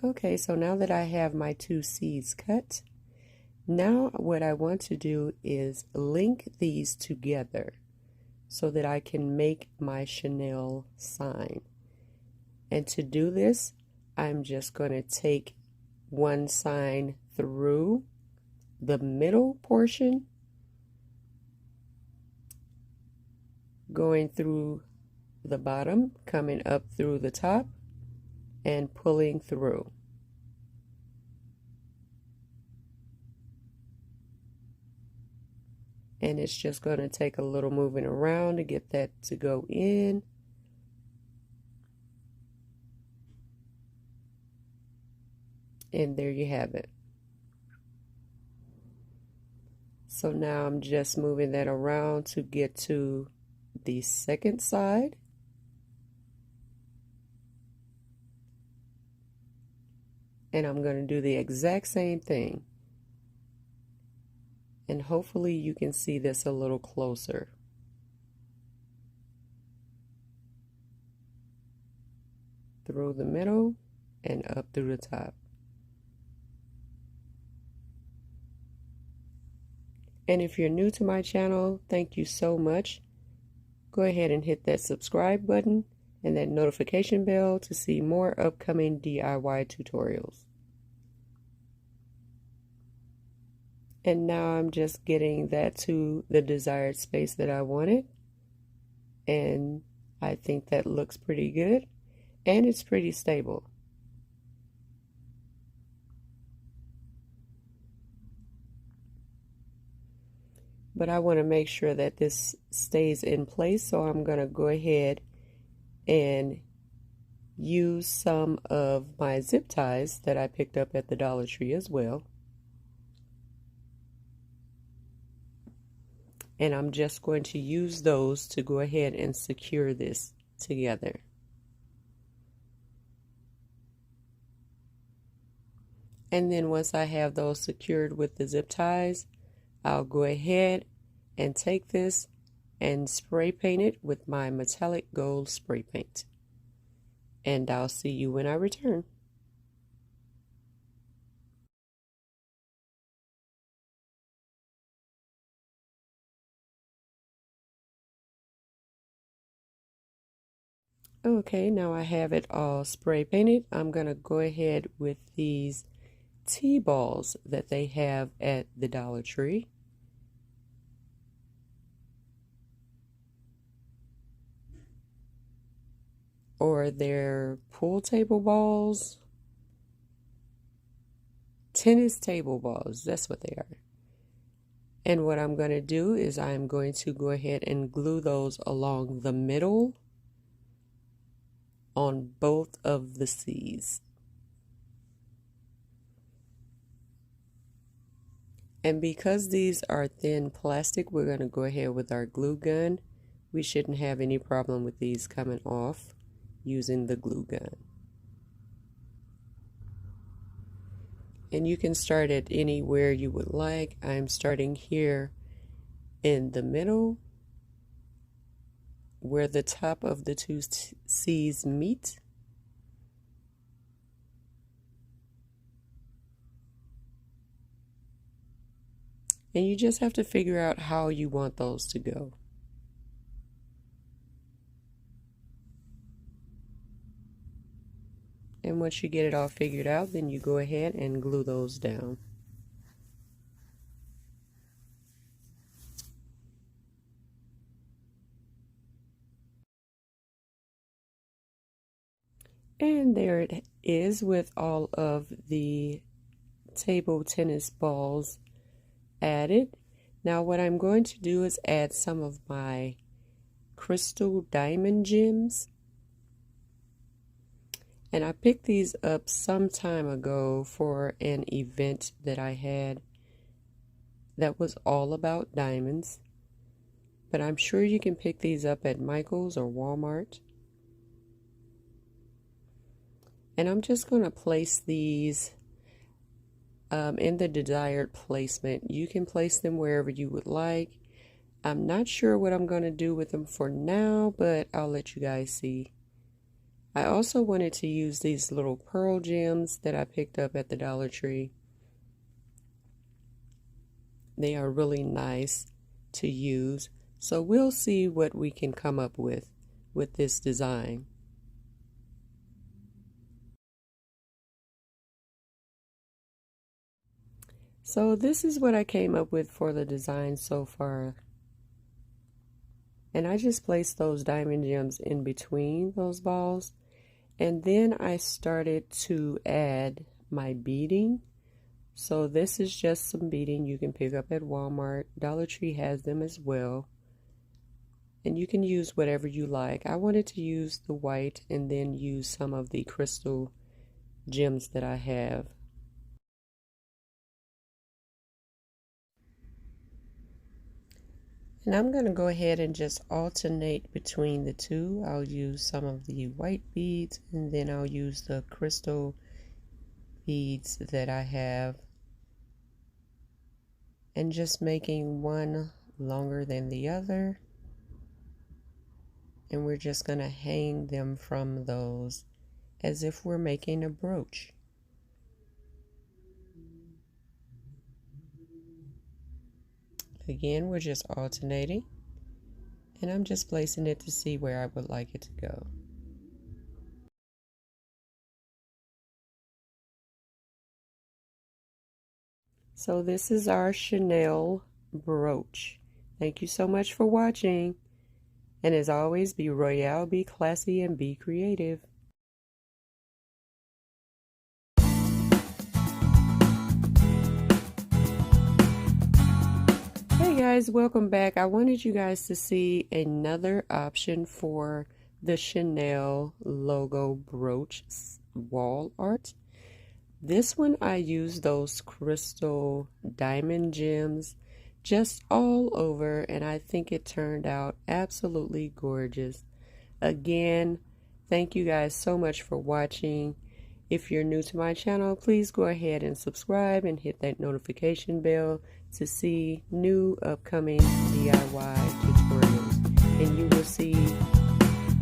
Okay, so now that I have my two seeds cut, now what I want to do is link these together so that I can make my Chanel sign. And to do this, I'm just going to take one sign through the middle portion, going through the bottom, coming up through the top, and pulling through. And it's just going to take a little moving around to get that to go in. And there you have it. So now I'm just moving that around to get to the second side. And I'm going to do the exact same thing. And hopefully you can see this a little closer. Through the middle and up through the top. And if you're new to my channel, thank you so much. Go ahead and hit that subscribe button and that notification bell to see more upcoming DIY tutorials. And now I'm just getting that to the desired space that I wanted. And I think that looks pretty good. And it's pretty stable. But I want to make sure that this stays in place, so I'm going to go ahead and use some of my zip ties that I picked up at the Dollar Tree as well. And I'm just going to use those to go ahead and secure this together. And then once I have those secured with the zip ties, I'll go ahead and take this and spray paint it with my metallic gold spray paint. And I'll see you when I return. Okay, now I have it all spray painted. I'm going to go ahead with these T-balls that they have at the Dollar Tree. Or their pool table balls. Tennis table balls, that's what they are. And what I'm going to do is I'm going to go ahead and glue those along the middle on both of the C's. And because these are thin plastic, we're going to go ahead with our glue gun. We shouldn't have any problem with these coming off using the glue gun. And you can start at anywhere you would like. I'm starting here in the middle where the top of the two C's meet. And you just have to figure out how you want those to go. And once you get it all figured out, then you go ahead and glue those down. And there it is with all of the table tennis balls added. Now what I'm going to do is add some of my crystal diamond gems. And I picked these up some time ago for an event that I had that was all about diamonds. But I'm sure you can pick these up at Michael's or Walmart. And I'm just going to place these in the desired placement. You can place them wherever you would like. I'm not sure what I'm going to do with them for now, but I'll let you guys see. I also wanted to use these little pearl gems that I picked up at the Dollar Tree. They are really nice to use. So we'll see what we can come up with this design. So this is what I came up with for the design so far. And I just placed those diamond gems in between those balls. And then I started to add my beading. So this is just some beading you can pick up at Walmart. Dollar Tree has them as well. And you can use whatever you like. I wanted to use the white and then use some of the crystal gems that I have. And I'm going to go ahead and just alternate between the two. I'll use some of the white beads and then I'll use the crystal beads that I have. And just making one longer than the other. And we're just going to hang them from those as if we're making a brooch. Again, we're just alternating, and I'm just placing it to see where I would like it to go. So this is our Chanel brooch. Thank you so much for watching. And as always, be royale, be classy, and be creative. Hey guys, welcome back. I wanted you guys to see another option for the Chanel logo brooch wall art. This one I used those crystal diamond gems just all over, and I think it turned out absolutely gorgeous. Again, thank you guys so much for watching. If you're new to my channel, please go ahead and subscribe and hit that notification bell to see new upcoming DIY tutorials. And you will see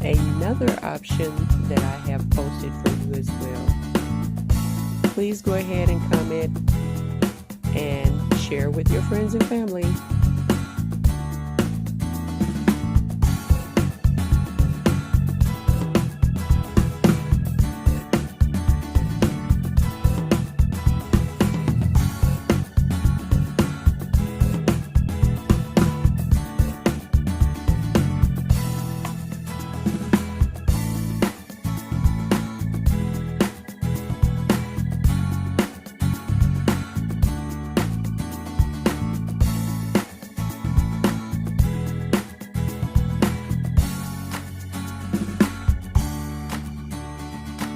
another option that I have posted for you as well. Please go ahead and comment and share with your friends and family.